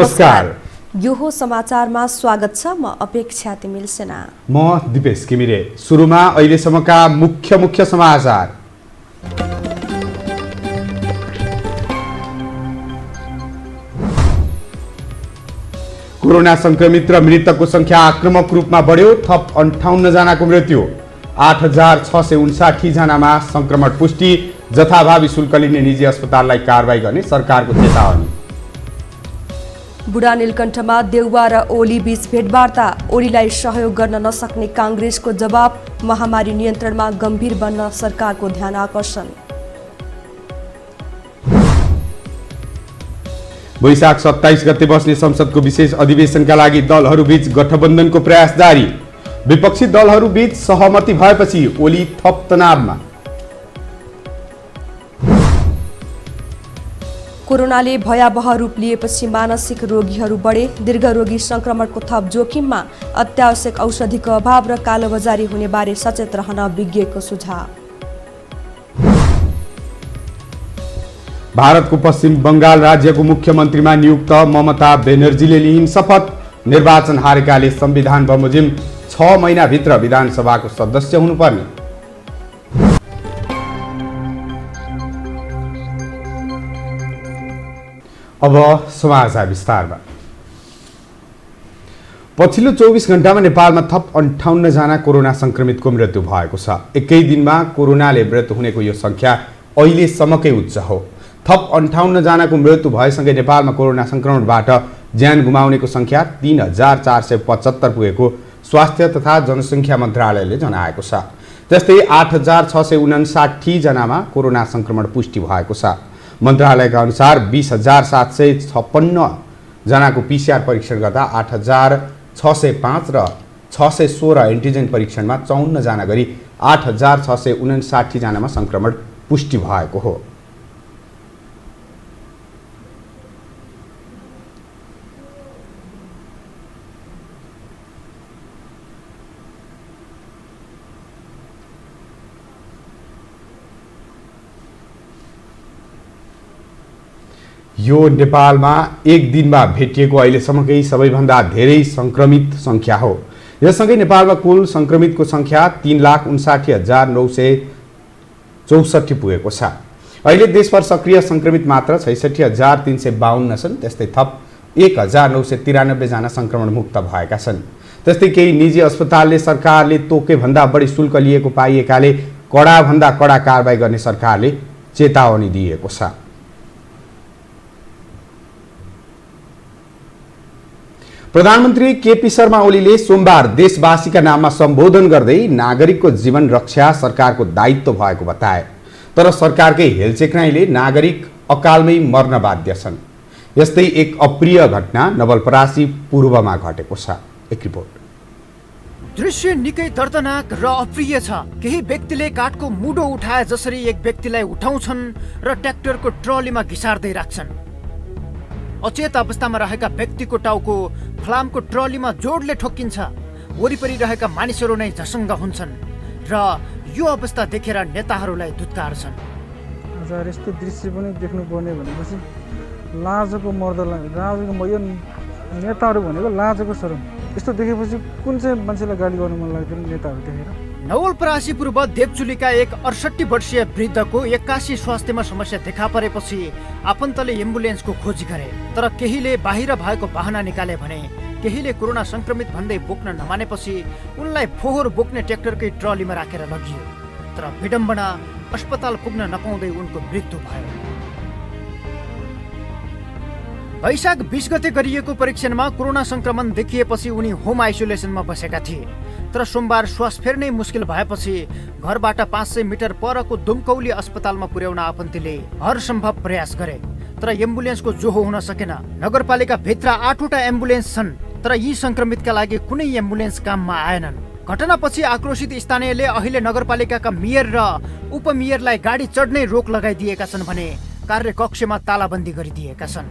नमस्कार। यो हो समाचारमा स्वागत छ। म अपेक्षा तिमिल सेना। म दिपेश किमिरे। सुरुमा अहिलेसम्मका मुख्य समाचार। कोरोना संक्रमित र मृतकको संख्या आक्रामक रूपमा बढ्यो। थप 58 जनाको मृत्यु। 8659 जनामा संक्रमण पुष्टि। जथाभावी शुल्क लिने निजी अस्पताललाई कारबाही गर्ने सरकारको चेतावनी। बुढा नीलकण्ठमा देउवा र ओली बीच भेटवार्ता। ओलीलाई सहयोग गर्न नसक्ने कांग्रेसको जवाब। महामारी नियन्त्रणमा गम्भीर बन्न सरकारको ध्यान आकर्षण। वैशाख 27 गते बस्ने संसदको विशेष अधिवेशनका लागि दलहरूबीच गठबन्धनको प्रयास जारी। विपक्षी दलहरूबीच सहमति भएपछि ओली थप तनावमा। कोरोनाले भयावह रूप लिएपछि मानसिक रोगीहरू बढे। दीर्घरोगी संक्रमणको थप जोखिममा। अत्यावश्यक औषधिको अभाव र कालोबजारी हुने बारे सचेत रहन विज्ञको सुझाव। भारतको पश्चिम बंगाल राज्यको मुख्यमन्त्रीमा नियुक्त ममता बेनर्जीले लिइन् शपथ। निर्वाचन हारेकाले संविधान बमोजिम 6 महिनाभित्र विधानसभाको सदस्य हुनुपर्ने। अब समाचार विस्तारमा। पछिल्लो 24 घण्टामा नेपालमा थप 58 जना कोरोना संक्रमितको मृत्यु भएको छ। एकै दिनमा कोरोनाले मृत्यु हुनेको यो संख्या अहिलेसम्मकै उच्च हो। थप 58 जनाको मृत्यु भएसँगै नेपालमा कोरोना संक्रमणबाट ज्यान गुमाउनेको संख्या 3475 पुगेको स्वास्थ्य तथा जनसङ्ख्या मन्त्रालयले जनाएको छ। त्यस्तै 8659 जनामा कोरोना संक्रमण पुष्टि भएको छ। मन्त्रालयका अनुसार 20756 जनाको पीसीआर परीक्षण गर्दा 8605 र 616 एन्टिजेन परीक्षणमा 54 जना गरी 8659 जनामा संक्रमण पुष्टि भएको हो। यो नेपालमा एक दिनमा भेटिएको अहिलेसम्मकै सबैभन्दा धेरै संक्रमित संख्या हो। यससँगै नेपालमा कुल संक्रमितको संख्या 3,59,964 पुगेको छ। अहिले देशभर सक्रिय संक्रमित मात्र 66,352 छन्। त्यस्तै थप 1,993 जना संक्रमण मुक्त भएका छन्। त्यस्तै केही निजी अस्पतालले सरकारले तोके भन्दा बढी शुल्क लिएको पाइएकाले कडाभन्दा कडा कारबाही गर्ने सरकारले चेतावनी दिएको छ। प्रधानमन्त्री केपी शर्मा ओलीले सोमबार देशवासीका नाममा सम्बोधन गर्दै नागरिकको जीवन रक्षा सरकारको दायित्व भएको बताए। तर सरकारकै हेलचेक्राइले नागरिक अकालमै मर्न बाध्य छन्। यस्तै एक अप्रिय घटना नवलपरासी पूर्वमा घटेको छ। एक रिपोर्ट। दृश्य निकै दर्दनाक र अप्रिय छ। केही व्यक्तिले काठको मुडो उठाए जसरी एक व्यक्तिलाई उठाउँछन् र ट्र्याक्टरको ट्रलीमा घिसार्दै राख्छन्। अचेत अवस्थामा रहेका व्यक्तिको टाउको फलामको ट्रलीमा जोडले ठोक्किन्छ। वरिपरि रहेका मानिसहरू नै झसङ्ग हुन्छन् र यो अवस्था देखेर नेताहरूलाई धुत्कारछन्। हजुर, यस्तो दृश्य पनि देख्नु पर्ने भनेपछि लाजको मर्दलाई लाजको यो नेताहरू भनेको लाजको शरम। यस्तो देखेपछि कुन चाहिँ मान्छेलाई गाली गर्नु मन लाग्दैन नेताहरू देखेर। नवलपरासी पूर्व देवचुलीका एक 68 वर्षीय वृद्धको 81 स्वास्थ्यमा समस्या देखा परेपछि आफन्तले एम्बुलेन्सको खोजी गरे। तर केहीले बाहिर भएको बहाना निकाले भने केहीले कोरोना संक्रमित भन्दै बोक्न नमानेपछि उनलाई फोहोर बोक्ने ट्र्याक्टरकै ट्रलीमा राखेर लगियो। तर विडम्बना, अस्पताल पुग्न नपाउँदै उनको मृत्यु भयो। वैशाख 20 गते गरिएको परीक्षणमा कोरोना संक्रमण देखिएपछि उनी होम आइसोलेसनमा बसेका थिए। तर सोमबार श्वास फेर्नै मुस्किल भएपछि घरबाट 500 मिटर परको दुमकौली अस्पतालमा पुर्याउन आफन्तीले हर सम्भव प्रयास गरे। तर एम्बुलेन्सको जोहो हुन सकेन। नगरपालिका भित्र 8वटा एम्बुलेन्स छन्, तर यी संक्रमितका लागि कुनै एम्बुलेन्स काममा आएनन्। घटनापछि आक्रोशित स्थानीयले अहिले नगरपालिकाका मेयर र उपमेयरलाई गाडी चढ्नै रोक लगाइदिएका छन् भने कार्यकक्षमा तालाबन्दी गरिदिएका छन्।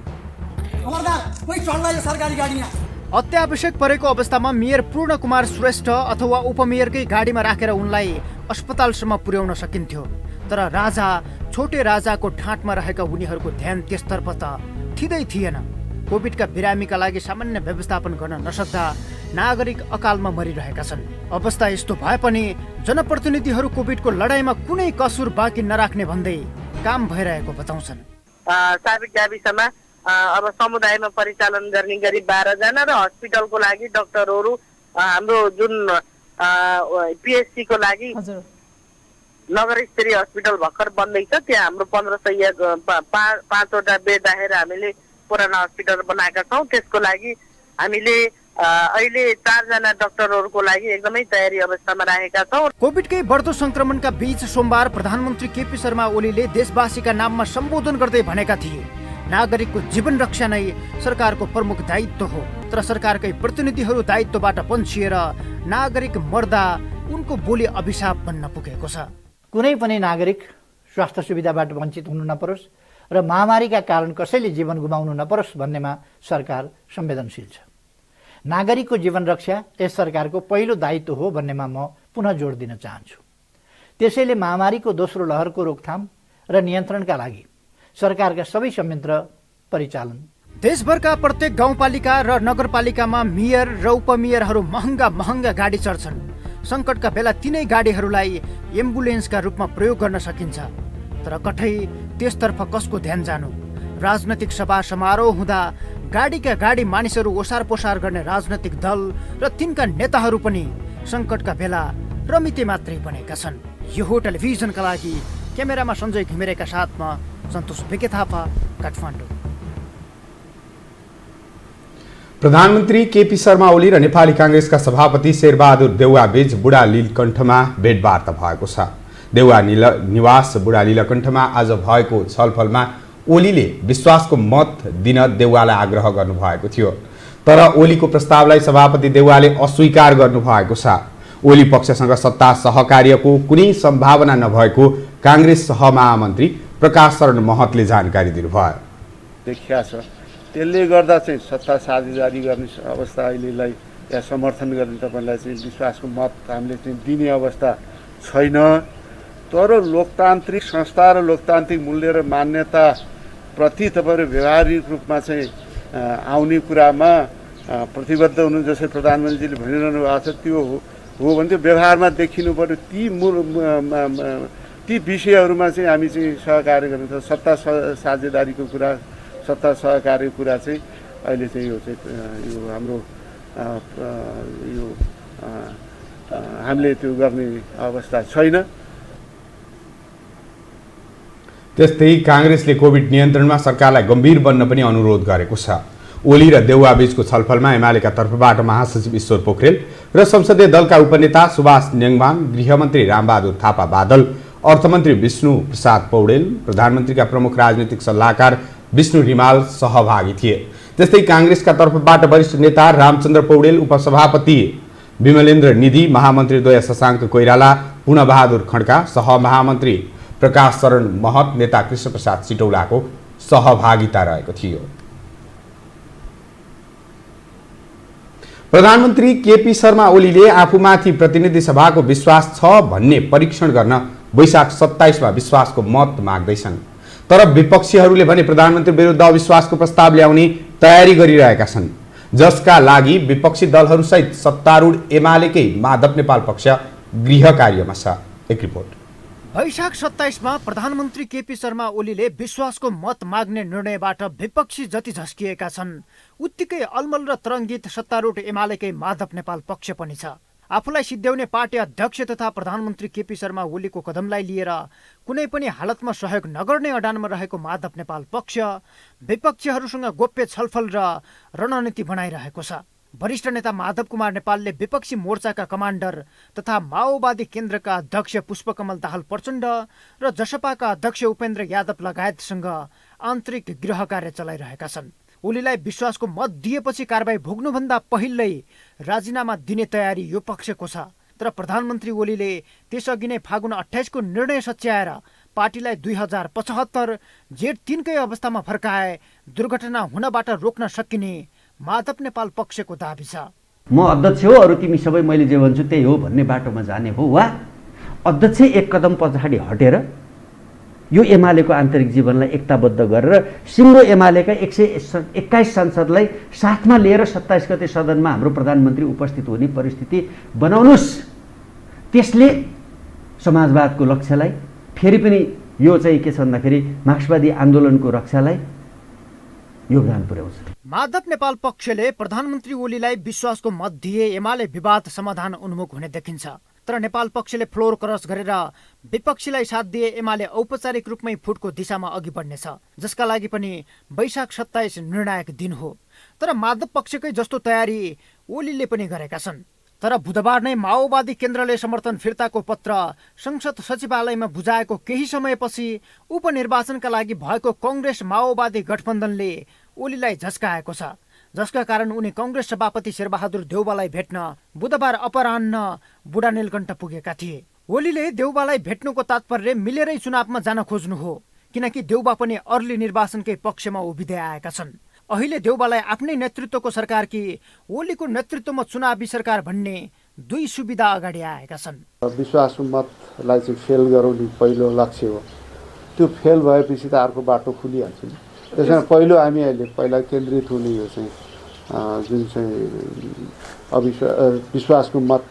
अत्यावश्यक परेको अवस्थामा मेयर पूर्ण कुमार श्रेष्ठ अथवा उपमेयरकै गाडीमा राखेर उनलाई अस्पतालसम्म पुर्याउन सकिन्थ्यो। तर राजा छोटे राजाको ठाँटमा रहेका उनीहरूको ध्यान त्यसतर्फ त थिँदै थिएन। कोभिडका बिरामीका लागि सामान्य व्यवस्थापन गर्न नसक्दा नागरिक अकालमा मरिरहेका छन्। अवस्था यस्तो भए पनि जनप्रतिनिधिहरू कोभिडको लडाइँमा कुनै कसुर बाँकी नराख्ने भन्दै काम भइरहेको बताउँछन्। साबिक गाविसमा अब समुदायमा परिचालन गर्ने गरी 12 जना र हस्पिटलको लागि डाक्टरहरू हाम्रो जुन पिएचसी को लागि नगर स्तरीय हस्पिटल भर्खर बन्दैछ, त्यहाँ हाम्रो 1505वटा बेड राखेर हामीले पुरानो हस्पिटल बनाएका छौँ। त्यसको लागि हामीले अहिले 4 जना डाक्टरहरूको लागि एकदमै तयारी अवस्थामा राखेका छौँ। कोभिडकै बढ्दो संक्रमणका बीच सोमबार प्रधानमन्त्री केपी शर्मा ओलीले देशवासीका नाममा सम्बोधन गर्दै भनेका थिए, नागरिकको जीवन रक्षा नै सरकारको प्रमुख दायित्व हो। तर सरकारकै प्रतिनिधिहरू दायित्वबाट पन्छिएर नागरिक मर्दा उनको बोली अभिशाप बन्न पुगेको छ। कुनै पनि नागरिक स्वास्थ्य सुविधाबाट वञ्चित हुनु नपरोस् र महामारीका कारण कसैले जीवन गुमाउनु नपरोस् भन्नेमा सरकार संवेदनशील छ। नागरिकको जीवन रक्षा यस सरकारको पहिलो दायित्व हो भन्नेमा म पुनः जोड दिन चाहन्छु। त्यसैले महामारीको दोस्रो लहरको रोकथाम र नियन्त्रणका लागि सरकारका सबै संयन्त्र परिचालन। देशभरका प्रत्येक गाउँपालिका र नगरपालिकामा मेयर र उपमेयरहरू महँगा गाडी चढ्छन्। सङ्कटका बेला तिनै गाडीहरूलाई एम्बुलेन्सका रूपमा प्रयोग गर्न सकिन्छ। तर कठै त्यसतर्फ कसको ध्यान जानु? राजनैतिक सभा समारोह हुँदा गाडीका गाडी मानिसहरू ओसार पोसार गर्ने राजनैतिक दल र तिनका नेताहरू पनि सङ्कटका बेला रमिते मात्रै बनेका छन्। यो हो टेलिभिजनका लागि क्यामेरामा सञ्जय घिमिरेका साथमा सन्तोष बेके थापा, काठमाडौँ। प्रधानमन्त्री केपी शर्मा ओली र नेपाली काङ्ग्रेसका सभापति शेरबहादुर देउवा बीच बुढा लीलकण्ठमा भेटवार्ता भएको छ। देउवा निवास बुढा लीलकण्ठमा आज भएको छलफलमा ओलीले विश्वासको मत दिन देउवालाई आग्रह गर्नुभएको थियो। तर ओलीको प्रस्तावलाई सभापति देउवाले अस्वीकार गर्नुभएको छ। ओली पक्षसँग सत्ता सहकार्यको कुनै सम्भावना नभएको काङ्ग्रेस सहमहामन्त्री प्रकाश शरण महतले जानकारी दिनुभयो। देखिया छ, त्यसले गर्दा चाहिँ सत्ता साझेदारी गर्ने अवस्था अहिलेलाई या समर्थन गर्ने तपाईँलाई चाहिँ विश्वासको मत हामीले चाहिँ दिने अवस्था छैन। तर लोकतान्त्रिक संस्था र लोकतान्त्रिक मूल्य र मान्यता प्रति तपाईँहरू व्यावहारिक रूपमा चाहिँ आउने कुरामा प्रतिबद्ध हुनु, जसरी प्रधानमन्त्रीले भनिरहनु भएको छ, त्यो हो भने त्यो व्यवहारमा देखिनु पर्यो। ती विषयहरूमा चाहिँ हामी चाहिँ सहकार्य गर्नु। सत्ता साझेदारीको कुरा, सत्ता सहकार्यको कुरा चाहिँ अहिले चाहिँ यो हाम्रो हामीले त्यो गर्ने अवस्था छैन। त्यस्तै काङ्ग्रेसले कोभिड नियन्त्रणमा सरकारलाई गम्भीर बन्न पनि अनुरोध गरेको छ। ओली र देउवा बीचको छलफलमा एमालेका तर्फबाट महासचिव ईश्वर पोखरेल र संसदीय दलका उपनेता सुभाष नेङमाङ, गृहमन्त्री रामबहादुर थापा बादल, अर्थमन्त्री विष्णु प्रसाद पौडेल, प्रधानमन्त्रीका प्रमुख राजनीतिक सल्लाहकार विष्णु रिमाल सहभागी थिए। त्यस्तै काङ्ग्रेसका तर्फबाट वरिष्ठ नेता रामचन्द्र पौडेल, उपसभापति विमलेन्द्र निधि, महामन्त्रीद्वय शशाङ्क कोइराला, पूर्णबहादुर खड्का, सहमहामन्त्री प्रकाश शरण महत, नेता कृष्णप्रसाद सिटौलाको सहभागिता रहेको थियो। प्रधानमन्त्री केपी शर्मा ओलीले आफूमाथि प्रतिनिधि सभाको विश्वास छ भन्ने परीक्षण गर्न वैशाख 27 मा विश्वासको मत माग्दैछन्। तर विपक्षीहरूले भने प्रधानमन्त्री विरुद्ध अविश्वासको प्रस्ताव ल्याउने तयारी गरिरहेका छन्, जसका लागि विपक्षी दलहरूसहित सत्तारूढ एमालेकै माधव नेपाल पक्ष गृह कार्यमा छ। एक रिपोर्ट। वैशाख 27 मा प्रधानमन्त्री केपी शर्मा ओलीले विश्वासको मत माग्ने निर्णयबाट विपक्षी जति झस्किएका छन्, उत्तिकै अलमल र तरङ्गित सत्तारूढ एमालेकै माधव नेपाल पक्ष पनि छ। आफूलाई सिद्ध्याउने पार्टी अध्यक्ष तथा प्रधानमन्त्री केपी शर्मा ओलीको कदमलाई लिएर कुनै पनि हालतमा सहयोग नगर्ने अडानमा रहेको माधव नेपाल पक्ष विपक्षीहरूसँग गोप्य छलफल र रणनीति बनाइरहेको छ। वरिष्ठ नेता माधव कुमार नेपालले विपक्षी मोर्चाका कमान्डर तथा माओवादी केन्द्रका अध्यक्ष पुष्पकमल दाहाल प्रचण्ड र जसपाका अध्यक्ष उपेन्द्र यादव लगायतसँग आन्तरिक गृह कार्य चलाइरहेका छन्। ओलीलाई विश्वासको मत दिएपछि कारबाही भोग्नुभन्दा पहिल्यै राजीनामा दिने तयारी यो पक्षको छ। तर प्रधानमन्त्री ओलीले त्यसअघि नै फागुन 28 को निर्णय सच्याएर पार्टीलाई 2075 जेठ 3 कै अवस्थामा फर्काए दुर्घटना हुनबाट रोक्न सकिने माधव नेपाल पक्षको दाबी छ। म अध्यक्ष हो, अरू तिमी सबै मैले जे भन्छु त्यही हो भन्ने बाटोमा जाने हो, वा अध्यक्ष एक कदम पछाडि हटेर यो एमालेको आन्तरिक जीवनलाई एकताबद्ध गरेर सिङ्गो एमालेका 121 सांसदलाई साथमा लिएर 27 गते सदनमा हाम्रो प्रधानमन्त्री उपस्थित हुने परिस्थिति बनाउनुहोस्। त्यसले समाजवादको लक्ष्यलाई फेरि पनि यो चाहिँ के छ भन्दाखेरि मार्क्सवादी आन्दोलनको रक्षालाई योगदान पुर्याउँछ। माधव नेपाल पक्षले प्रधानमन्त्री ओलीलाई विश्वासको मत दिए एमाले विवाद समाधान उन्मुख हुने देखिन्छ। तर नेपाल पक्षले फ्लोर क्रस गरेर विपक्षीलाई साथ दिए एमाले औपचारिक रूपमै फुटको दिशामा अघि बढ्नेछ, जसका लागि पनि वैशाख 27 निर्णायक दिन हो। तर माधव पक्षकै जस्तो तयारी ओलीले पनि गरेका छन्। तर बुधबार नै माओवादी केन्द्रले समर्थन फिर्ताको पत्र संसद सचिवालयमा बुझाएको केही समयपछि उपनिर्वाचनका लागि भएको कङ्ग्रेस माओवादी गठबन्धनले ओलीलाई झस्काएको छ, जसका कारण उनी कङ्ग्रेस सभापति शेरबहादुर देउवालाई भेट्न बुधबार अपराह्न बुढा नीलकण्ठ पुगेका थिए। ओलीले देउवालाई भेट्नुको तात्पर्य मिलेरै चुनावमा जान खोज्नु हो, किनकि देउवा पनि अर्ली निर्वाचनकै पक्षमा उभिँदै आएका छन्। अहिले देउवालाई आफ्नै नेतृत्वको सरकार कि ओलीको नेतृत्वमा चुनावी सरकार भन्ने दुई सुविधा अगाडि आएका छन्। विश्वासको मतलाई चाहिँ फेल गराउने पहिलो लक्ष्य हो। त्यो फेल भएपछि त अर्को बाटो खुलिहाल्छ नि। त्यसैले पहिला केन्द्रित हुने यो चाहिँ जुन चाहिँ विश्वासको मत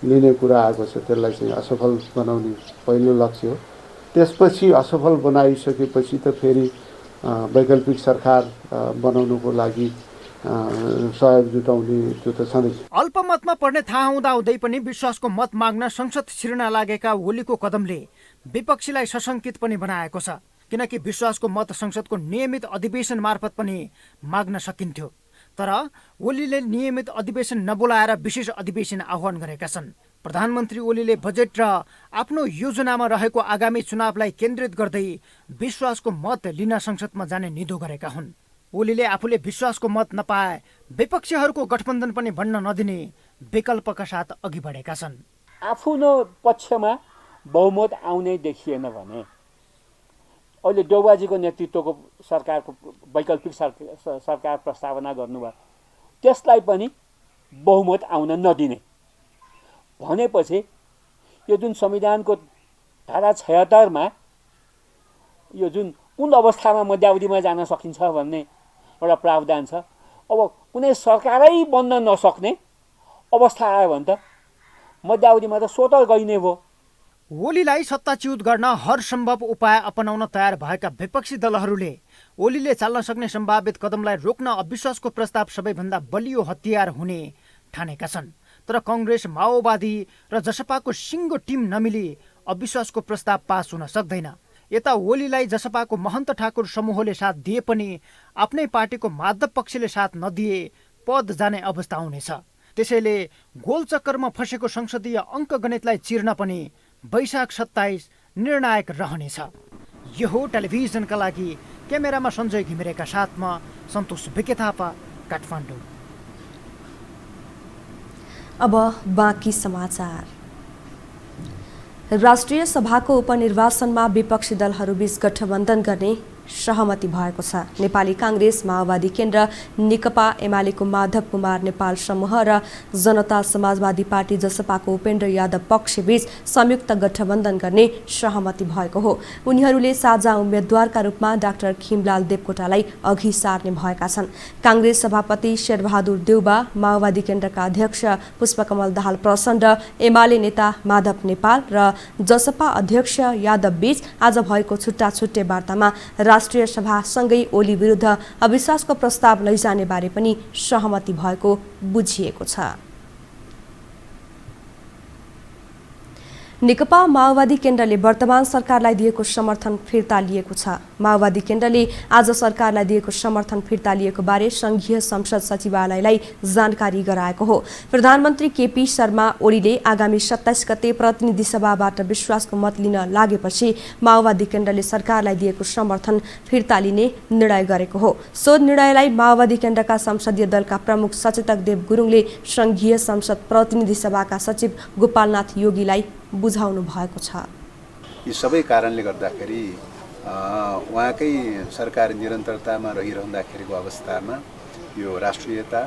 लिने कुरा आएको छ त्यसलाई चाहिँ असफल बनाउने पहिलो लक्ष्य हो। त्यसपछि असफल बनाइसकेपछि त फेरि वैकल्पिक सरकार बनाउनुको लागि सहयोग जुटाउने त्यो त छँदै। अल्पमतमा पर्ने थाहा हुँदाहुँदै पनि विश्वासको मत माग्न संसद छिर्न लागेका ओलीको कदमले विपक्षीलाई सशङ्कित पनि बनाएको छ, किनकि विश्वासको मत संसदको नियमित अधिवेशन मार्फत पनि माग्न सकिन्थ्यो। तर ओलीले नियमित अधिवेशन नबोलाएर विशेष अधिवेशन आह्वान गरेका छन्। प्रधानमन्त्री ओलीले बजेट र आफ्नो योजनामा रहेको आगामी चुनावलाई केन्द्रित गर्दै विश्वासको मत लिन संसदमा जाने निधो गरेका हुन्। ओलीले आफूले विश्वासको मत नपाए विपक्षीहरूको गठबन्धन पनि बन्न नदिने विकल्पका साथ अघि बढेका छन्। आफ्नो पक्षमा बहुमत आउने देखिएन भने अहिले देउवाजीको नेतृत्वको सरकारको वैकल्पिक सरकार प्रस्तावना गर्नुभयो, त्यसलाई पनि बहुमत आउन नदिने भनेपछि यो जुन संविधानको धारा 76मा यो जुन कुन अवस्थामा मध्यावधिमा जान सकिन्छ भन्ने एउटा प्रावधान छ। अब कुनै सरकारै बन्न नसक्ने अवस्था आयो भने त मध्यावधिमा त स्वतः गइने भयो। ओलीलाई सत्ताच्युत गर्न हर सम्भव उपाय अपनाउन तयार भएका विपक्षी दलहरूले ओलीले चाल्न सक्ने सम्भावित कदमलाई रोक्न अविश्वासको प्रस्ताव सबैभन्दा बलियो हतियार हुने ठानेका छन्। तर कङ्ग्रेस, माओवादी र जसपाको सिङ्गो टिम नमिली अविश्वासको प्रस्ताव पास हुन सक्दैन। यता ओलीलाई जसपाको महन्त ठाकुर समूहले साथ दिए पनि आफ्नै पार्टीको माधव पक्षले साथ नदिए पद जाने अवस्था हुनेछ। त्यसैले गोलचक्करमा फसेको संसदीय अङ्कगणितलाई चिर्न पनि वैशाख 27 निर्णायक रहनेछ। यो हो टेलिभिजनका लागि क्यामेरामा सञ्जय घिमिरेका साथमा सन्तोष बिके थापा, काठमाडौँ। अब बाँकी समाचार। राष्ट्रिय सभाको उपनिर्वाचनमा विपक्षी दलहरूबीच गठबन्धन गर्ने सहमति भएको छ। नेपाली काङ्ग्रेस, माओवादी केन्द्र, नेकपा एमालेको माधव कुमार नेपाल समूह र जनता समाजवादी पार्टी जसपाको उपेन्द्र यादव पक्षबीच संयुक्त गठबन्धन गर्ने सहमति भएको हो। उनीहरूले साझा उम्मेद्वारका रूपमा डाक्टर खिमलाल देवकोटालाई अघि सार्ने भएका छन्। काङ्ग्रेस सभापति शेरबहादुर देउवा, माओवादी केन्द्रका अध्यक्ष पुष्पकमल दाहाल प्रचण्ड, एमाले नेता माधव नेपाल र जसपा अध्यक्ष यादव बीच आज भएको छुट्टा छुट्टै वार्तामा राष्ट्रिय सभासँगै ओली विरुद्ध अविश्वासको प्रस्ताव लैजाने बारे पनि सहमति भएको बुझिएको छ। नेकपा माओवादी केन्द्रले वर्तमान सरकारलाई दिएको समर्थन फिर्ता लिएको छ। माओवादी केन्द्रले आज सरकारलाई दिएको समर्थन फिर्ता लिएको बारे संघीय संसद सचिवालयलाई जानकारी गराएको हो। प्रधानमन्त्री केपी शर्मा ओलीले आगामी 27 गते प्रतिनिधि सभाबाट विश्वासको मत लिन लागेपछि माओवादी केन्द्रले सरकारलाई दिएको समर्थन फिर्ता लिने निर्णय गरेको हो। सो निर्णयलाई माओवादी केन्द्रका संसदीय दलका प्रमुख सचेतक देव गुरुङले संघीय संसद प्रतिनिधि सभाका सचिव गोपालनाथ योगीलाई बुझाउनु भएको छ। यी सबै कारणले गर्दाखेरि उहाँकै सरकार निरन्तरतामा रहिरहँदाखेरिको अवस्थामा यो राष्ट्रियता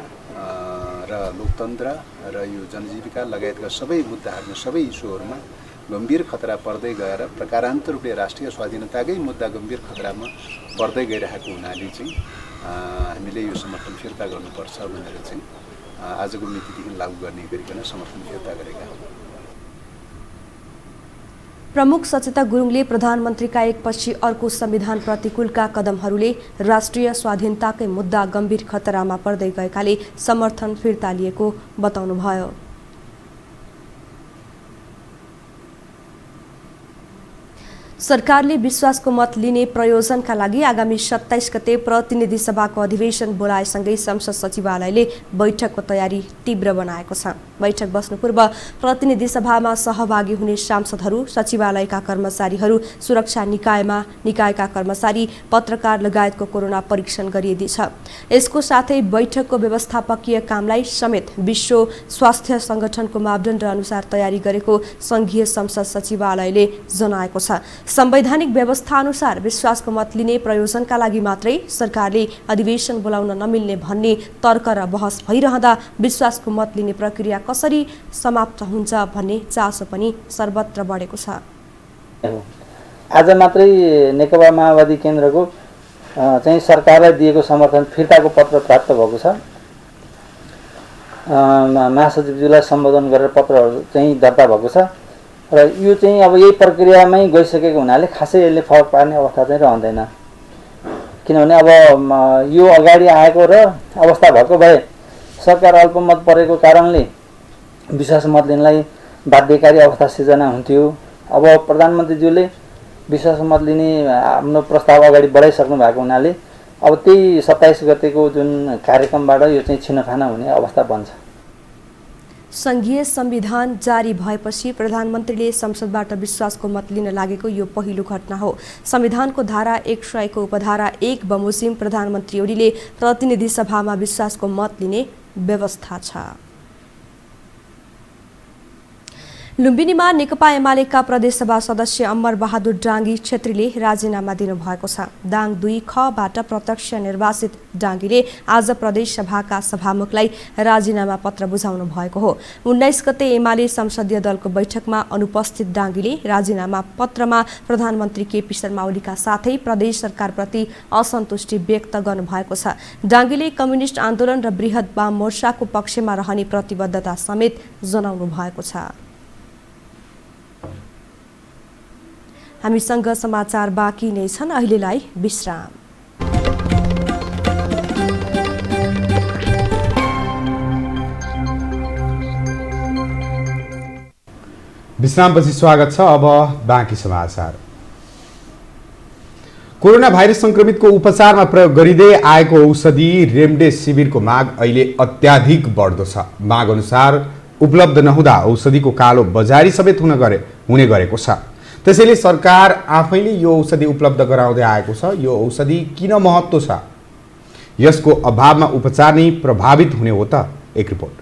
र लोकतन्त्र र यो जनजीविका लगायतका सबै मुद्दाहरूमा, सबै इस्युहरूमा गम्भीर खतरा पर्दै गएर प्रकारान्तर रूपले राष्ट्रिय स्वाधीनताकै मुद्दा गम्भीर खतरामा पर्दै गइरहेको हुनाले चाहिँ हामीले यो समर्थन फिर्ता गर्नुपर्छ भनेर चाहिँ आजको मितिदेखि लागू गर्ने गरिकन समर्थन फिर्ता गरेका हौँ। प्रमुख सचेतक गुरुङले प्रधानमन्त्रीका एकपछि अर्को संविधान प्रतिकूलका कदमहरूले राष्ट्रिय स्वाधीनताकै मुद्दा गम्भीर खतरामा पर्दै गएकाले समर्थन फिर्ता लिएको बताउनुभयो। सरकारले विश्वासको मत लिने प्रयोजनका लागि आगामी 27 गते प्रतिनिधि सभाको अधिवेशन बोलाएसँगै संसद सचिवालयले बैठकको तयारी तीव्र बनाएको छ। बैठक बस्नु पूर्व प्रतिनिधि सभामा सहभागी हुने सांसदहरू, सचिवालयका कर्मचारीहरू, सुरक्षा निकायका कर्मचारी, पत्रकार लगायतको कोरोना परीक्षण गरिँदैछ। यसको साथै बैठकको व्यवस्थापकीय कामलाई समेत विश्व स्वास्थ्य संगठनको मापदण्ड अनुसार तयारी गरेको संघीय संसद सचिवालयले जनाएको छ। संवैधानिक व्यवस्था अनुसार विश्वासको मत लिने प्रयोजनका लागि मात्रै सरकारले अधिवेशन बोलाउन नमिल्ने भन्ने तर्क र बहस भइरहँदा विश्वासको मत लिने प्रक्रिया कसरी समाप्त हुन्छ भन्ने चासो पनि सर्वत्र बढेको छ। आज मात्रै नेकपा माओवादी केन्द्रको चाहिँ सरकारलाई दिएको समर्थन फिर्ताको पत्र प्राप्त भएको छ। महासचिवज्यूलाई सम्बोधन गरेर पत्रहरू चाहिँ दर्ता भएको छ र यो चाहिँ अब यही प्रक्रियामै गइसकेको हुनाले खासै यसले फरक पार्ने अवस्था चाहिँ रहँदैन। किनभने अब यो अगाडि आएको र अवस्था भएको भए सरकार अल्पमत परेको कारणले विश्वास मत लिनलाई बाध्यकारी अवस्था सिर्जना हुन्थ्यो। अब प्रधानमन्त्रीज्यूले विश्वास मत लिने आफ्नो प्रस्ताव अगाडि बढाइसक्नु भएको हुनाले अब त्यही 27 गतेको जुन कार्यक्रमबाट यो चाहिँ छिनोफानो हुने अवस्था बन्छ। संघीय संविधान जारी भएपछि प्रधानमन्त्रीले संसदबाट विश्वासको मत लिन लागेको यो पहिलो घटना हो। संविधानको धारा 100 को उपधारा 1 बमोजिम प्रधानमन्त्री ओलीले प्रतिनिधि सभामा विश्वासको मत लिने व्यवस्था छ। लुम्बिनीमा नेकपा एमालेका प्रदेशसभा सदस्य अमर बहादुर डाङ्गी छेत्रीले राजीनामा दिनुभएको छ। दाङ 2 खबाट प्रत्यक्ष निर्वाचित डाङ्गीले आज प्रदेश सभाका सभामुखलाई राजीनामा पत्र बुझाउनु भएको हो। 19 गते एमाले संसदीय दलको बैठकमा अनुपस्थित डाङ्गीले राजीनामा पत्रमा प्रधानमन्त्री केपी शर्मा ओलीका साथै प्रदेश सरकारप्रति असन्तुष्टि व्यक्त गर्नुभएको छ। डाङ्गीले कम्युनिस्ट आन्दोलन र बृहत वाम मोर्चाको पक्षमा रहने प्रतिबद्धता समेत जनाउनु भएको छ। हामीसँग समाचार बाँकी नै छन्, अहिलेलाई विश्राम। विश्रामपछि स्वागत छ। अब बाँकी समाचार। कोरोना भाइरस संक्रमितको उपचारमा प्रयोग गरिँदै आएको औषधि रेमडेसिभिरको माग अहिले अत्याधिक बढ्दो छ। माग अनुसार उपलब्ध नहुँदा औषधिको कालो बजारी समेत हुने गरेको छ। त्यसैले सरकार आफैले यो औषधि उपलब्ध गराउँदै आएको छ। यो औषधि किन महत्त्व छ? यसको अभावमा उपचार नै प्रभावित हुने हो त? एक रिपोर्ट।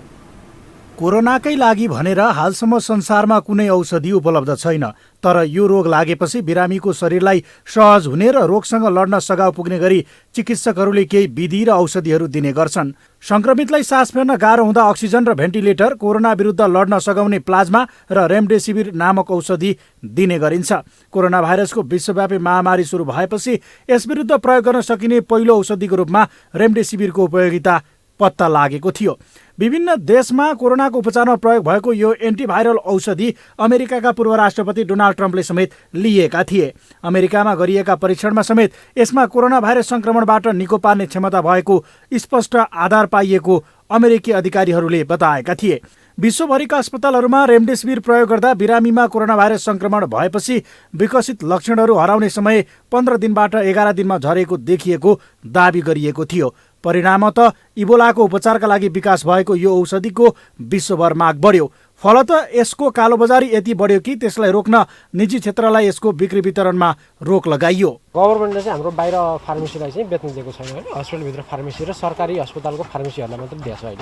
कोरोनाकै लागि भनेर हालसम्म संसारमा कुनै औषधि उपलब्ध छैन। तर यो रोग लागेपछि बिरामीको शरीरलाई सहज हुने र रोगसँग लड्न सघाउ पुग्ने गरी चिकित्सकहरूले केही विधि र औषधिहरू दिने गर्छन्। संक्रमितलाई सास फेर्न गाह्रो हुँदा अक्सिजन र भेन्टिलेटर, कोरोना विरुद्ध लड्न सघाउने प्लाज्मा र रेमडेसिभिर नामक औषधि दिने गरिन्छ। कोरोना भाइरसको विश्वव्यापी महामारी सुरु भएपछि यसविरुद्ध प्रयोग गर्न सकिने पहिलो औषधिको रूपमा रेमडेसिभिरको उपयोगिता पत्ता लागेको थियो। विभिन्न देशमा कोरोनाको उपचारमा प्रयोग भएको यो एन्टिभाइरल औषधि अमेरिकाका पूर्व राष्ट्रपति डोनाल्ड ट्रम्पले समेत लिएका थिए। अमेरिकामा गरिएका परीक्षणमा समेत यसमा कोरोना भाइरस संक्रमणबाट निको पार्ने क्षमता भएको स्पष्ट आधार पाइएको अमेरिकी अधिकारीहरूले बताएका थिए। विश्वभरिका अस्पतालहरूमा रेमडेसिभिर प्रयोग गर्दा बिरामीमा कोरोना भाइरस संक्रमण भएपछि विकसित लक्षणहरू हराउने समय 15 दिनबाट 11 दिनमा झरेको देखिएको दावी गरिएको थियो। परिणामत इबोलाको उपचारका लागि विकास भएको यो औषधिको विश्वभर माग बढ्यो। फलत यसको कालोबजारी यति बढ्यो कि त्यसलाई रोक्न निजी क्षेत्रलाई यसको बिक्री वितरणमा रोक लगाइयो। गभर्मेन्टले चाहिँ हाम्रो बाहिर फार्मेसीलाई चाहिँ बेच्न दिएको छैन होइन। हस्पिटलभित्र फार्मेसी र सरकारी अस्पतालको फार्मेसीहरूलाई मात्रै दिएको छ होइन।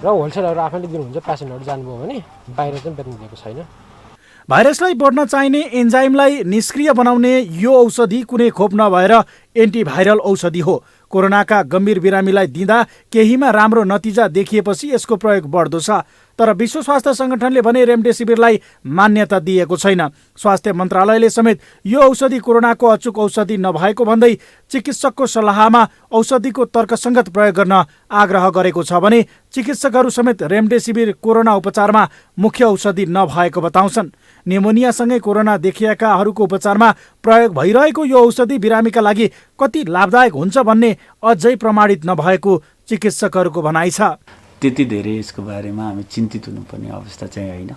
र होलसेलहरू आफैले दिनुहुन्छ, पेसेन्टहरू जानुभयो भने बाहिर चाहिँ बेच्न दिएको छैन। भाइरसलाई बढ्न चाहिने एन्जाइमलाई निष्क्रिय बनाउने यो औषधि कुनै खोप नभएर एन्टिभाइरल औषधि हो। कोरोनाका गम्भीर बिरामीलाई दिँदा केहीमा राम्रो नतिजा देखिएपछि यसको प्रयोग बढ्दो छ। तर विश्व स्वास्थ्य सङ्गठनले भने रेमडेसिभिरलाई मान्यता दिएको छैन। स्वास्थ्य मन्त्रालयले समेत यो औषधि कोरोनाको अचुक औषधि नभएको भन्दै चिकित्सकको सल्लाहमा औषधिको तर्कसङ्गत प्रयोग गर्न आग्रह गरेको छ भने चिकित्सकहरू समेत रेमडेसिभिर कोरोना उपचारमा मुख्य औषधि नभएको बताउँछन्। निमोनियासँगै कोरोना देखिएकाहरूको उपचारमा प्रयोग भइरहेको यो औषधि बिरामीका लागि कति लाभदायक हुन्छ भन्ने अझै प्रमाणित नभएको चिकित्सकहरूको भनाइ छ। त्यति धेरै यसको बारेमा हामी चिन्तित हुनुपर्ने अवस्था चाहिँ होइन।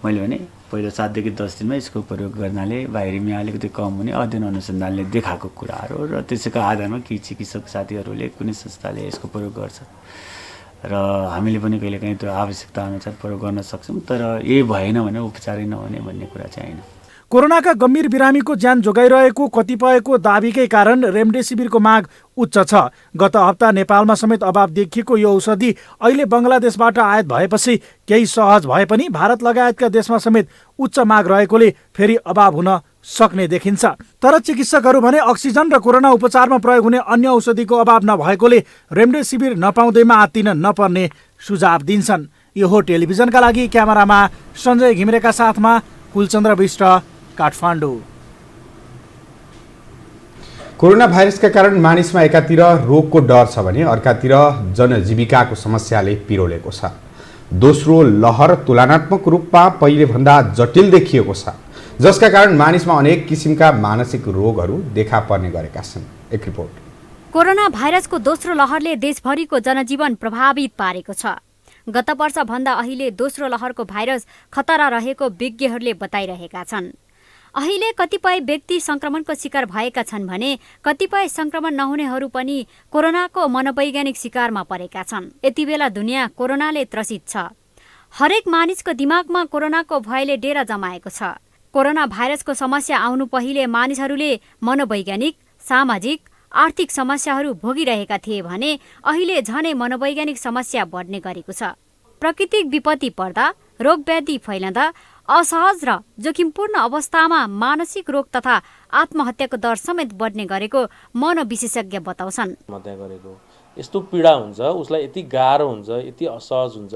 मैले भने पहिलो 7 देखि 10 दिनमा यसको प्रयोग गर्नाले भाइरेमिया अलिकति कम हुने अध्ययन अनुसन्धानले देखाएको कुराहरू हो र त्यसैको आधारमा केही चिकित्सक साथीहरूले कुनै संस्थाले यसको प्रयोग गर्छ र हामीले पनि कहिलेकाहीँ त्यो आवश्यकता अनुसार प्रयोग गर्न सक्छौँ। तर यही भएन भने उपचारै नहुने भन्ने कुरा चाहिँ होइन। कोरोनाका गम्भीर बिरामीको ज्यान जोगाइरहेको कतिपयको दाबीकै कारण रेमडेसिभिरको माग उच्च छ। गत हप्ता नेपालमा समेत अभाव देखिएको यो औषधि अहिले बङ्गलादेशबाट आयात भएपछि केही सहज भए पनि भारत लगायतका देशमा समेत उच्च माग रहेकोले फेरि अभाव हुन सक्ने देखिन्छ। तर चिकित्सकहरू भने अक्सिजन र कोरोना उपचारमा प्रयोग हुने अन्य औषधिको अभाव नभएकोले रेमडेसिभिर नपाउँदैमा आत्तिन नपर्ने सुझाव दिन्छन्। यो हो टेलिभिजनका लागि क्यामेरामा सञ्जय घिमिरेका साथमा कुलचन्द्र विष्ट, काठमाडौँ। कोरोना भाइरसका कारण मानिसमा एकातिर रोगको डर छ भने अर्कातिर जनजीविकाको समस्याले पिरोलेको छ। दोस्रो लहर तुलनात्मक रूपमा पहिलेभन्दा जटिल देखिएको छ, जसका कारण मानिसमा अनेक किसिमका मानसिक रोगहरू देखा पर्ने गरेका छन्। एक रिपोर्ट। कोरोना भाइरसको दोस्रो लहरले देशभरिको जनजीवन प्रभावित पारेको छ। गत वर्षभन्दा अहिले दोस्रो लहरको भाइरस खतरा रहेको विज्ञहरूले बताइरहेका छन्। अहिले कतिपय व्यक्ति संक्रमणको शिकार भएका छन् भने कतिपय संक्रमण नहुनेहरू पनि कोरोनाको मनोवैज्ञानिक शिकारमा परेका छन्। यति बेला दुनियाँ कोरोनाले त्रसित छ। हरेक मानिसको दिमागमा कोरोनाको भयले डेरा जमाएको छ। कोरोना भाइरसको समस्या आउनु पहिले मानिसहरूले मनोवैज्ञानिक, सामाजिक, आर्थिक समस्याहरू भोगिरहेका थिए भने अहिले झनै मनोवैज्ञानिक समस्या बढ्ने गरेको छ। प्राकृतिक विपत्ति पर्दा, रोग व्याधि फैलँदा, असहज र जोखिमपूर्ण अवस्थामा मानसिक रोग तथा आत्महत्याको दर समेत बढ्ने गरेको मनोविशेषज्ञ बताउँछन्। यस्तो पीडा हुन्छ, उसलाई यति गाह्रो हुन्छ, यति असहज हुन्छ,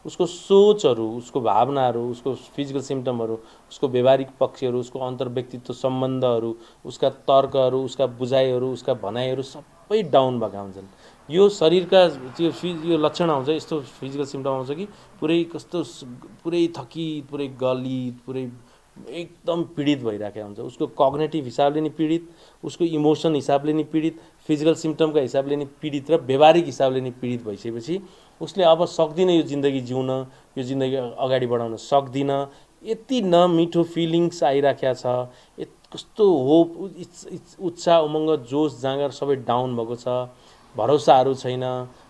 उसको सोचहरू, उसको भावनाहरू, उसको फिजिकल सिम्टमहरू, उसको व्यवहारिक पक्षहरू, उसको अन्तर्व्यक्तित्व सम्बन्धहरू, उसका तर्कहरू, उसका बुझाइहरू, उसका भनाइहरू सबै डाउन भएका हुन्छन्। यो शरीरका यो लक्षण आउँछ, यस्तो फिजिकल सिम्टम आउँछ कि पुरै थकित, पुरै गलित, पुरै एकदम पीडित भइरहेको हुन्छ। उसको कग्नेटिभ हिसाबले नि पीडित, उसको इमोसन हिसाबले नि पीडित, फिजिकल सिम्टमका हिसाबले नि पीडित र व्यवहारिक हिसाबले नि पीडित भइसकेपछि उसले अब सक्दिनँ यो जिन्दगी जिउन, यो जिन्दगी अगाडि बढाउन सक्दिनँ। यति नमिठो फिलिङ्स आइराखेको छ, कस्तो होप, उत्साह, उमङ्ग, जोस जाँगर सबै डाउन भएको छ। भरोसाहरू छैन,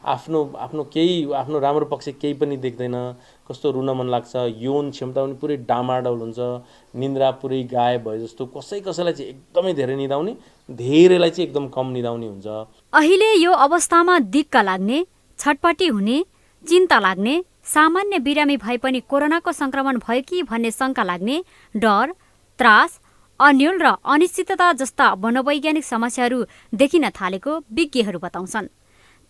आफ्नो राम्रो पक्ष केही पनि देख्दैन, कस्तो रुन मन लाग्छ, यौन क्षमता पनि पुरै डामाडौल हुन्छ, निन्द्रा पुरै गायब भए जस्तो, कसैलाई चाहिँ एकदमै धेरै निदाउने, धेरैलाई चाहिँ एकदम कम निदाउने हुन्छ। अहिले यो अवस्थामा दिक्क लाग्ने, छटपटी हुने, चिन्ता लाग्ने, सामान्य बिरामी भए पनि कोरोनाको संक्रमण भयो कि भन्ने शङ्का लाग्ने, डर, त्रास, अन्यल र अनिश्चितता जस्ता मनोवैज्ञानिक समस्याहरू देखिन थालेको विज्ञहरू बताउँछन्।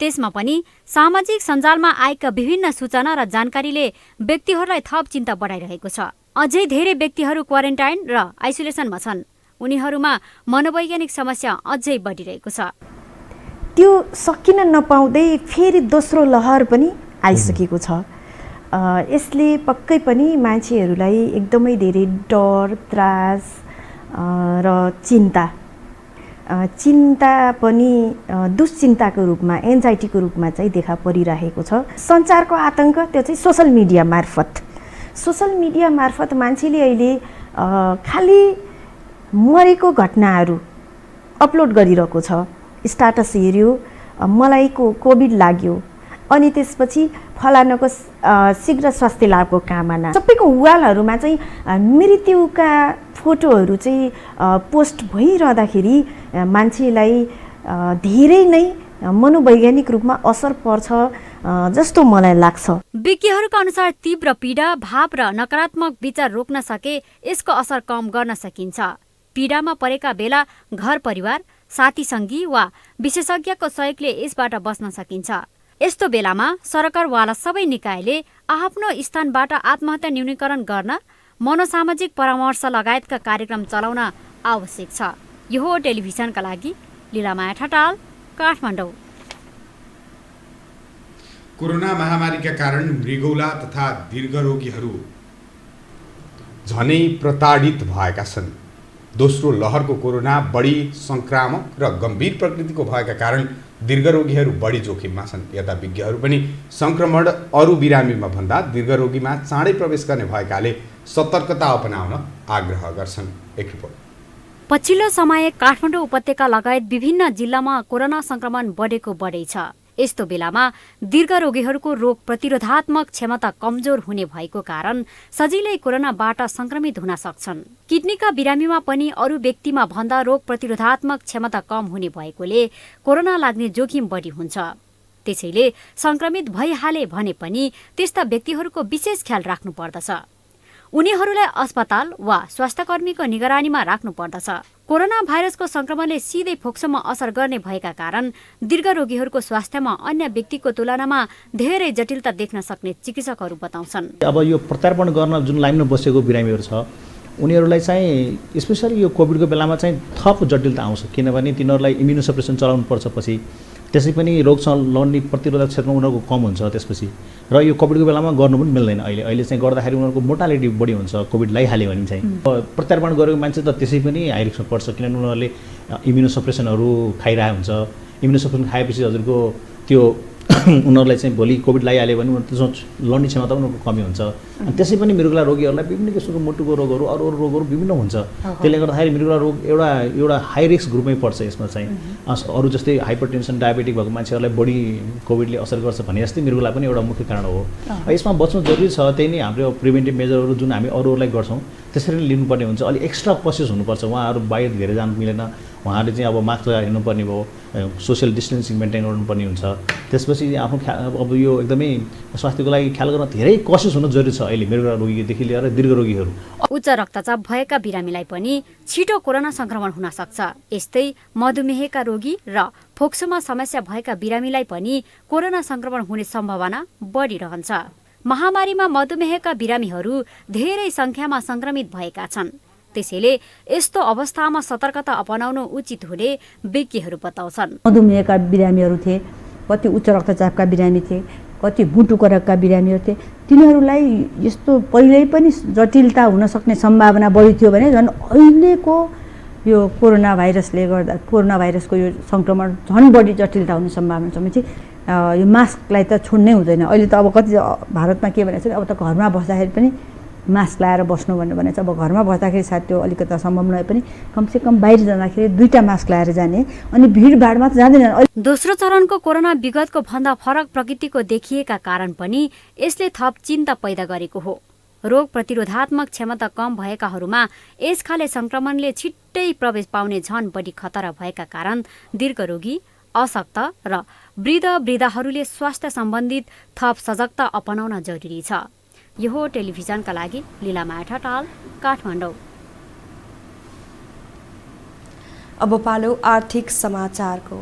त्यसमा पनि सामाजिक सञ्जालमा आएका विभिन्न सूचना र जानकारीले व्यक्तिहरूलाई थप चिन्ता बढाइरहेको छ। अझै धेरै व्यक्तिहरू क्वारेन्टाइन र आइसोलेसनमा छन्। उनीहरूमा मनोवैज्ञानिक समस्या अझै बढिरहेको छ। त्यो सकिन नपाउँदै फेरि दोस्रो लहर पनि आइसकेको छ। यसले पक्कै पनि मान्छेहरूलाई एकदमै धेरै डर, त्रास र चिन्ता पनि दुश्चिन्ताको रूपमा, एन्जाइटीको रूपमा चाहिँ देखा परिरहेको छ। सञ्चारको आतंक त्यो चाहिँ सोसल मिडिया मार्फत मान्छेले अहिले खालि मरेको घटनाहरू अपलोड गरिरहेको छ। स्टाटस हेऱ्यो, मलाई कोभिड लाग्यो, अनि त्यसपछि फलानाको शीघ्र स्वास्थ्य लाभको कामना, सबैको वालहरूमा चाहिँ मृत्युका फोटोहरू चाहिँ पोस्ट भइरहँदाखेरि मान्छेलाई धेरै नै मनोवैज्ञानिक रूपमा असर पर्छ जस्तो मलाई लाग्छ। विज्ञहरूका अनुसार तीव्र पीडा, भाव र नकारात्मक विचार रोक्न सके यसको असर कम गर्न सकिन्छ। पीडामा परेका बेला घर परिवार, साथी सङ्गी वा विशेषज्ञको सहयोगले यसबाट बच्न सकिन्छ। यस्तो बेलामा सरकारवाला सबै निकायले आफ्नो स्थानबाट आत्महत्या न्यूनीकरण गर्न मनोसामाजिक परामर्श लगायतका कार्यक्रम चलाउन आवश्यक छ। यो हो टेलिभिजनका लागि लीलामाया ठटाल, काठमाडौँ। कोरोना महामारीका कारण मृगौला तथा दीर्घरोगीहरू झनै प्रताडित भएका छन्। दोस्रो लहरको कोरोना बढी संक्रामक र गम्भीर प्रकृतिको भएका कारण दीर्घरोगीहरू बढी जोखिममा छन्। यता विज्ञहरू पनि संक्रमण अरू बिरामीमा भन्दा दीर्घरोगीमा चाँडै प्रवेश गर्ने भएकाले सतर्कता अपनाउन आग्रह गर्छन्। एक रिपोर्ट। पछिल्लो समय काठमाडौँ उपत्यका लगायत विभिन्न जिल्लामा कोरोना संक्रमण बढेको बढै छ। यस्तो बेलामा दीर्घरोगीहरूको रोग प्रतिरोधात्मक क्षमता कमजोर हुने भएको कारण सजिलै कोरोनाबाट संक्रमित हुन सक्छन्। किडनीका बिरामीमा पनि अरू व्यक्तिमा भन्दा रोग प्रतिरोधात्मक क्षमता कम हुने भएकोले कोरोना लाग्ने जोखिम बढी हुन्छ। त्यसैले संक्रमित भइहाले भने पनि त्यस्ता व्यक्तिहरूको विशेष ख्याल राख्नुपर्दछ। उनीहरूलाई अस्पताल वा स्वास्थ्यकर्मीको निगरानीमा राख्नुपर्दछ। कोरोना भाइरसको संक्रमणले सिधै फोक्सोमा असर गर्ने भएका कारण दीर्घरोगीहरूको स्वास्थ्यमा अन्य व्यक्तिको तुलनामा धेरै जटिलता देख्न सक्ने चिकित्सकहरू बताउँछन्। अब यो प्रत्यारोपण गर्न जुन लाइनमा बसेको बिरामीहरू छ उनीहरूलाई चाहिँ स्पेसली यो कोभिडको बेलामा चाहिँ थप जटिलता आउँछ, किनभने तिनीहरूलाई इम्युनोसप्रेसन चलाउनु पर्छ। पछि त्यसै पनि रोग लड्ने प्रतिरोधक क्षेत्रमा उनीहरूको कम हुन्छ त्यसपछि, र यो कोभिडको बेलामा गर्नु पनि मिल्दैन। अहिले चाहिँ गर्दाखेरि उनीहरूको मोर्टालिटी बढी हुन्छ। कोभिड लगाइहाल्यो भने चाहिँ प्रत्यारोपण गरेको मान्छे त त्यसै पनि हाई रिस्कमा पर्छ, किनभने उनीहरूले इम्युनोसप्रेसनहरू खाइरहेको हुन्छ। इम्युनोसप्रेसन खाएपछि हजुरको त्यो उनीहरूलाई चाहिँ भोलि कोभिड लगाइहाल्यो भने त्यसमा लड्ने क्षमता उनीहरूको कमी हुन्छ। अनि त्यसै पनि मृगौला रोगीहरूलाई विभिन्न किसिमको मुटुको रोगहरू अरू रोगहरू विभिन्न हुन्छ। त्यसले गर्दाखेरि मृगौला रोग एउटा हाई रिस्क ग्रुपमै पर्छ। यसमा चाहिँ अरू जस्तै हाइपरटेन्सन डायबेटिक भएको मान्छेहरूलाई बढी कोभिडले असर गर्छ भने जस्तै मृगौला पनि एउटा मुख्य कारण हो। यसमा बच्नु जरुरी छ। त्यही नै हाम्रो प्रिभेन्टिभ मेजरहरू जुन हामी अरूहरूलाई गर्छौँ त्यसरी नै लिनुपर्ने हुन्छ। अलिक एक्स्ट्रा कसियस हुनुपर्छ। उहाँहरू बाहिर धेरै जानु मिलेन, उहाँहरूले चाहिँ अब मास्क लगाएर हिँड्नुपर्ने भयो, सोसियल डिस्टेन्सिङ मेन्टेन गर्नुपर्ने हुन्छ। त्यसपछि आफ्नो अब यो एकदमै स्वास्थ्यको लागि ख्याल गर्न धेरै कसियस हुनु जरुरी छ अहिले मृगौला रोगीदेखि लिएर दीर्घरोगीहरू। उच्च रक्तचाप भएका बिरामीलाई पनि छिटो कोरोना संक्रमण हुन सक्छ। यस्तै मधुमेहका रोगी र फोक्सोमा समस्या भएका बिरामीलाई पनि कोरोना संक्रमण हुने सम्भावना बढिरहन्छ। महामारीमा मधुमेहका बिरामीहरू धेरै संख्यामा संक्रमित भएका छन्। त्यसैले यस्तो अवस्थामा सतर्कता अपनाउनु उचित हुने विज्ञहरू बताउँछन्। मधुमेहका बिरामीहरू थिए, कति उच्च रक्तचापका बिरामी थिए, कति मुटुको रोगका बिरामीहरू थिए। तिनीहरूलाई यस्तो पहिल्यै पनि जटिलता हुन सक्ने सम्भावना बढी थियो भने झन् अहिलेको यो कोरोना भाइरसले गर्दा कोरोना भाइरसको यो संक्रमण झन् बढी जटिलता हुने सम्भावना छ। भने यो मास्कलाई त छोड्नै हुँदैन। अहिले त अब कति भारतमा के भनेको छ, अब त घरमा बस्दाखेरि पनि मास्क लगाएर बस्नु भनेको छ। अब घरमा बस्दाखेरि सायद त्यो अलिकति सम्भव नभए पनि कमसेकम बाहिर जाँदाखेरि 2टा मास्क लगाएर जाने, अनि भिडभाडमा त जाँदैन। दोस्रो चरणको कोरोना विगतको भन्दा फरक प्रकृतिको देखिएका कारण पनि यसले थप चिन्ता पैदा गरेको हो। रोग प्रतिरोधात्मक क्षमता कम भएकाहरूमा यस खाले संक्रमणले छिट्टै प्रवेश पाउने झन बढी खतरा भएका कारण दीर्घरोगी, अशक्त र वृद्धहरूले स्वास्थ्य सम्बन्धित थप सजगता अपनाउन जरुरी छ। यो हो टेलिभिजनका लागि लीलामाया ठटाल, काठमाडौँ। अब पालो आर्थिक समाचारको।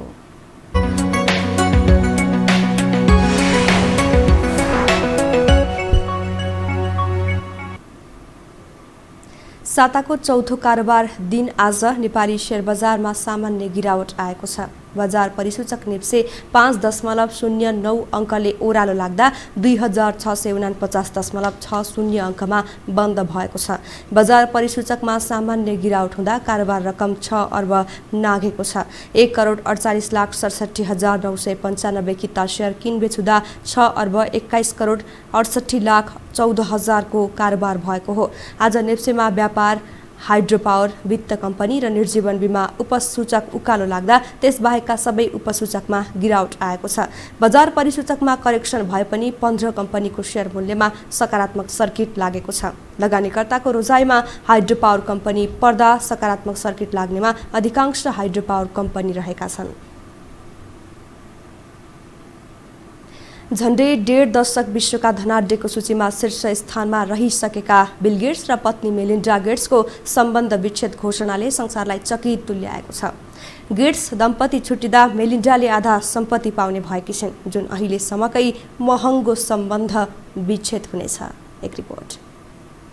साताको चौथो कारोबार दिन आज नेपाली शेयर बजारमा सामान्य गिरावट आएको छ। बजार परिसूचक नेप्से 5.09 अङ्कले ओह्रालो लाग्दा 2649.60 अङ्कमा बन्द भएको छ। बजार परिसूचकमा सामान्य गिरावट हुँदा कारोबार रकम 6 अर्ब नाघेको छ। 1,48,67,995 किता शेयर किनबेच हुँदा 6 अर्ब 21,68,14,000 को कारोबार भएको हो। आज नेप्सेमा व्यापार, हाइड्रोपावर, वित्त कम्पनी र निर्जीवन बीमा उपसूचक उकालो लाग्दा त्यसबाहेकका सबै उपसूचकमा गिरावट आएको छ। बजार परिसूचकमा करेक्सन भए पनि 15 कम्पनीको शेयर मूल्यमा सकारात्मक सर्किट लागेको छ। लगानीकर्ताको रोजाइमा हाइड्रोपावर कम्पनी पर्दा सकारात्मक सर्किट लाग्नेमा अधिकांश हाइड्रोपावर कम्पनी रहेका छन्। झण्डै 1.5 दशक विश्वका धनाढ्यको सूचीमा शीर्ष स्थानमा रहिसकेका बिल गेट्स र पत्नी मेलिन्डा गेट्सको सम्बन्ध विच्छेद घोषणाले संसारलाई चकित तुल्याएको छ। गेट्स दम्पति छुट्टिँदा मेलिन्डाले आधा सम्पत्ति पाउने भएकी छिन्, जुन अहिलेसम्मकै महँगो सम्बन्ध विच्छेद हुनेछ। एक रिपोर्ट।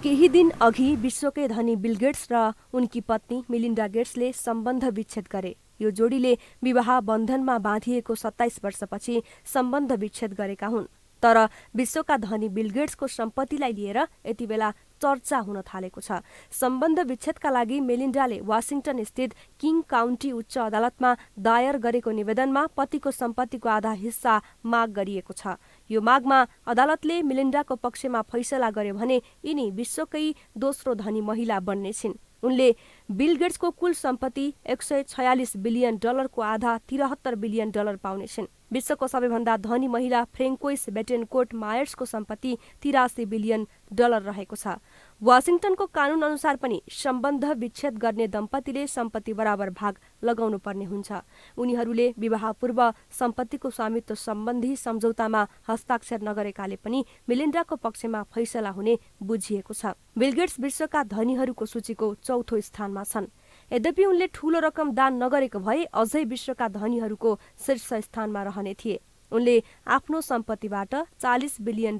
केही दिन अघि विश्वकै धनी बिल गेट्स र उनकी पत्नी मेलिन्डा गेट्सले सम्बन्ध विच्छेद गरे। यो जोडीले विवाह बन्धनमा बाँधिएको 27 वर्षपछि सम्बन्ध विच्छेद गरेका हुन्। तर विश्वका धनी बिल गेट्सको सम्पत्तिलाई लिएर यति बेला चर्चा हुन थालेको छ। सम्बन्ध विच्छेदका लागि मेलिन्डाले वाशिंटन स्थित किङ काउन्टी उच्च अदालतमा दायर गरेको निवेदनमा पतिको सम्पत्तिको आधा हिस्सा माग गरिएको छ। यो मागमा अदालतले मेलिन्डाको पक्षमा फैसला गर्यो भने यिनी विश्वकै दोस्रो धनी महिला बन्ने छिन्। उनले बिल गेट्सको कुल सम्पत्ति $146 बिलियन को आधा $73 बिलियन पाउने छिन्। विश्वको सबैभन्दा धनी महिला फ्रेन्कोइस बेटेनकोर्ट मायर्सको सम्पत्ति $83 बिलियन रहेको छ। वाशिंटनको कानून अनुसार पनि सम्बन्ध विच्छेद गर्ने दम्पतिले सम्पत्ति बराबर भाग लगाउनु पर्ने हुन्छ। उनीहरूले विवाह पूर्व सम्पत्तिको स्वामित्व सम्बन्धी सम्झौतामा हस्ताक्षर नगरेकाले पनि मेलिन्डाको पक्षमा फैसला हुने बुझिएको छ। बिल गेट्स विश्वका धनीहरूको सूचीको चौथो स्थानमा छन्। यद्यपि उनले ठूलो रकम दान नगरेको भए अझै विश्वका धनीहरूको शीर्ष स्थानमा रहने थिए। उनले आफ्नो सम्पत्तिबाट $40 billion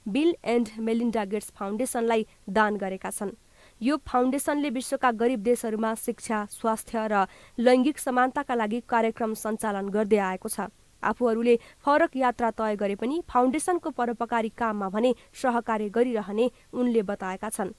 Bill and Melinda Gates फाउन्डेसनलाई दान गरेका छन्। यो फाउन्डेसनले विश्वका गरिब देशहरूमा शिक्षा, स्वास्थ्य र लैङ्गिक समानताका लागि कार्यक्रम सञ्चालन गर्दै आएको छ। आफूहरूले फरक यात्रा तय गरे पनि फाउन्डेसनको परोपकारी काममा भने सहकार्य गरिरहने उनले बताएका छन्।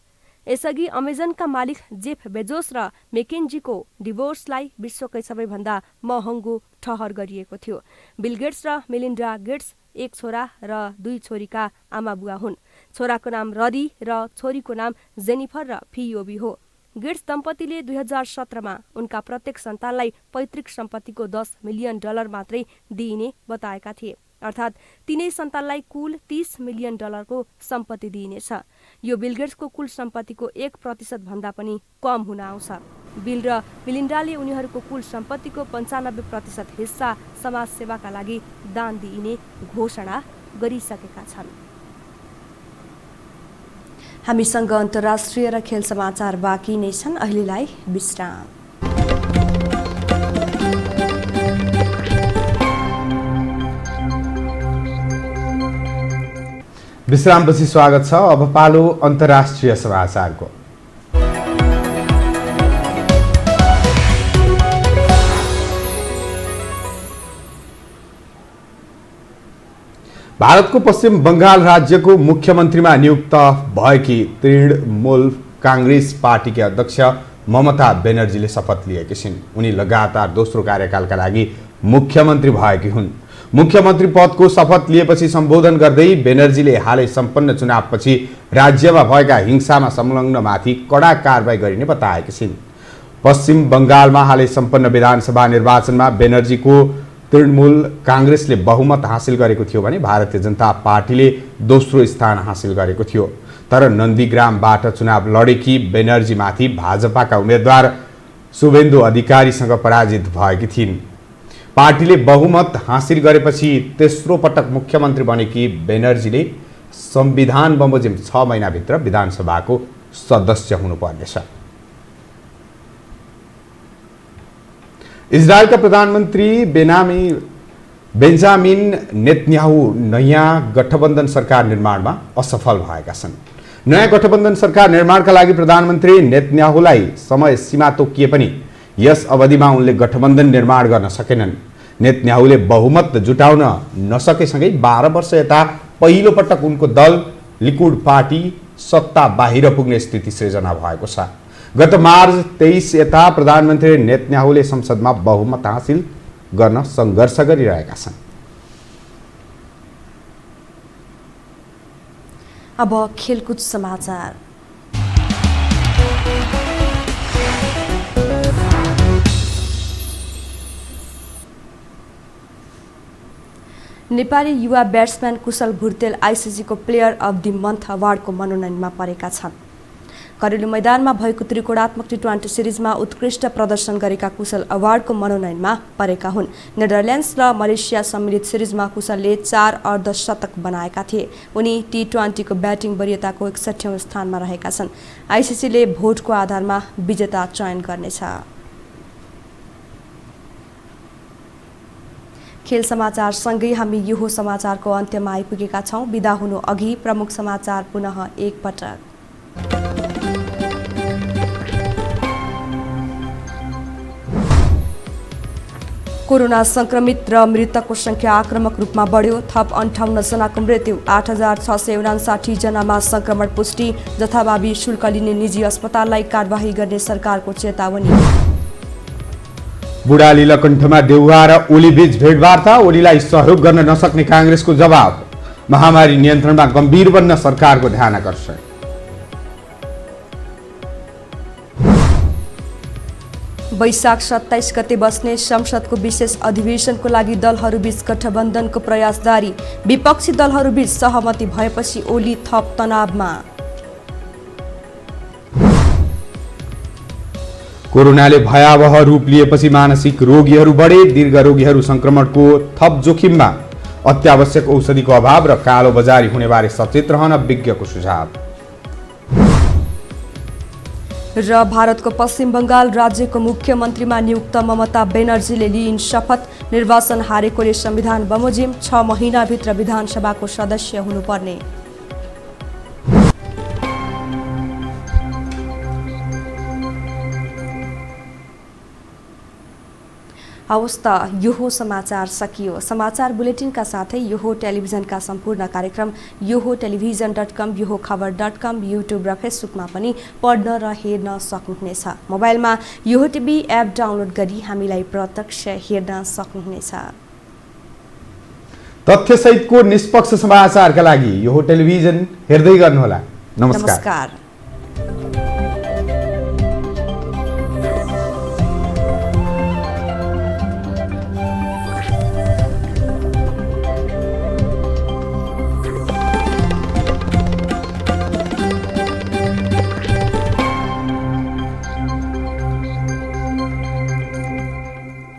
यसअघि अमेजनका मालिक जेफ बेजोस र मेकेन्जीको डिभोर्सलाई विश्वकै सबैभन्दा महँगो ठहर गरिएको थियो। बिल गेट्स र मेलिन्डा गेट्स एक छोरा र 2 छोरीका आमा बुवा हुन्। छोराको नाम रडी र छोरीको नाम जेनिफर र फियोबी हो। गेट्स दम्पतिले 2017मा उनका प्रत्येक सन्तानलाई पैतृक सम्पत्तिको $10 मिलियन मात्रै दिइने बताएका थिए। अर्थात् तीनै सन्तानलाई कुल $30 मिलियन को सम्पत्ति दिइनेछ। यो बिल गेट्सको कुल सम्पत्तिको 1% भन्दा पनि कम हुन आउँछ। बिल र मेलिन्डाले उनीहरूको कुल सम्पत्तिको 95% हिस्सा समाज सेवाका लागि दान दिइने घोषणा गरिसकेका छन्। हामीसँग अन्तर्राष्ट्रिय र खेल समाचार बाँकी नै छन्। अहिलेलाई विश्राम। विश्रामपछि स्वागत छ। अब पालो अन्तर्राष्ट्रिय समाचारको। भारतको पश्चिम बंगाल राज्यको मुख्यमन्त्रीमा नियुक्त भएकी तृणमूल कांग्रेस पार्टीकी अध्यक्ष ममता बेनर्जीले शपथ लिएकी छिन्। उनी लगातार दोस्रो कार्यकालका लागि मुख्यमन्त्री भएकी हुन्। मुख्यमन्त्री पदको शपथ लिएपछि सम्बोधन गर्दै बेनर्जीले हालै सम्पन्न चुनावपछि राज्यमा भएका हिंसामा संलग्नमाथि कडा कारबाही गरिने बताएकी छिन्। पश्चिम बंगालमा हालै सम्पन्न विधानसभा निर्वाचनमा बेनर्जीको तृणमूल कांग्रेसले बहुमत हासिल गरेको थियो भने भारतीय जनता पार्टीले दोस्रो स्थान हासिल गरेको थियो। तर नन्दीग्रामबाट चुनाव लडेकी बेनर्जीमाथि भाजपाका उम्मेद्वार शुभेन्दु अधिकारीसँग पराजित भएकी थिइन्। पार्टीले बहुमत हासिल गरेपछि तेस्रो पटक मुख्यमन्त्री बनेकी बेनर्जीले संविधान बमोजिम 6 महिनाभित्र विधानसभाको सदस्य हुनुपर्नेछ। इजरायलका प्रधानमन्त्री बेन्जामिन नेतन्याहु नयाँ गठबन्धन सरकार निर्माणमा असफल भएका छन्। नयाँ गठबन्धन सरकार निर्माणका लागि प्रधानमन्त्री नेतन्याहुलाई समय सीमा तोकिए पनि यस अवधिमा उनले गठबन्धन निर्माण गर्न सकेनन्। नेतन्याहुले बहुमत जुटाउन नसकेसँगै 12 वर्ष यता पहिलो पटक उनको दल लिकुड पार्टी सत्ता बाहिर पुग्ने स्थिति सृजना भएको छ। गत मार्च 23 यता प्रधानमन्त्री नेतन्याहुले संसदमा बहुमत हासिल गर्न सङ्घर्ष गरिरहेका छन्। अब खेलकुद समाचार। नेपाली युवा ब्याट्सम्यान कुशल भुर्तेल आइसिसीको प्लेयर अफ द मन्थ अवार्डको मनोनयनमा परेका छन्। घरेलु मैदानमा भएको त्रिकोणात्मक टी20 सिरिजमा उत्कृष्ट प्रदर्शन गरेका कुशल अवार्डको मनोनयनमा परेका हुन्। नेदरल्यान्ड्स र मलेसिया सम्मिलित सिरिजमा कुशलले 4 अर्धशतक बनाएका थिए। उनी टी20 को ब्याटिङ वरियताको 61औं स्थानमा रहेका छन्। आइसिसीले भोटको आधारमा विजेता चयन गर्नेछ। खेल समाचार सँगै हामी यो समाचारको अन्त्यमा आइपुगेका छौं। बिदा हुनु अघि प्रमुख समाचार पुनः एकपटक। कोरोना संक्रमित र मृतकको संख्या आक्रामक रूपमा बढ्यो। थप 58 जनाको मृत्यु, 8659 जनामा संक्रमण पुष्टि। जथाभावी शुल्क लिने निजी अस्पताललाई कारबाही गर्ने सरकारको चेतावनी। बुढा लीलकण्ठमा देउवा र ओली बीच भेटवार्ता, ओलीलाई सहयोग गर्न नसक्ने कांग्रेसको जवाब। महामारी नियन्त्रणमा गम्भीर बन्न सरकारको ध्यान आकर्षण। वैशाख 27 गते बस्ने संसदको विशेष अधिवेशनको लागि दलहरूबीच गठबन्धनको प्रयास जारी। विपक्षी दलहरूबीच सहमति भएपछि ओली थप तनावमा। कोरोनाले भयावह रूप लिएपछि मानसिक रोगीहरू बढे। दीर्घ रोगीहरू संक्रमणको थप जोखिममा। अत्यावश्यक औषधिको अभाव र कालो बजारी हुनेबारे सचेत रहन विज्ञको सुझाव। र भारतको पश्चिम बंगाल राज्यको मुख्यमन्त्रीमा नियुक्त ममता बेनर्जीले लिइन् शपथ। निर्वाचन हारेकोले संविधान बमोजिम। 6 महिनाभित्र विधानसभाको सदस्य हुनुपर्ने। अवस्था यो समाचार सकियो। समाचार बुलेटिनका साथै यो टेलिभिजनका सम्पूर्ण कार्यक्रम यो टेलिभिजन.com, यो खबर.com, युट्युब र फेसबुकमा पनि पढ्न र हेर्न सक्नुहुनेछ। मोबाइलमा यो टिभी एप डाउनलोड गरी हामीलाई प्रत्यक्ष हेर्न सक्नुहुनेछ। तथ्यसहितको निष्पक्ष समाचारका लागि यो टेलिभिजन हेर्दै गर्नुहोला। नमस्कार।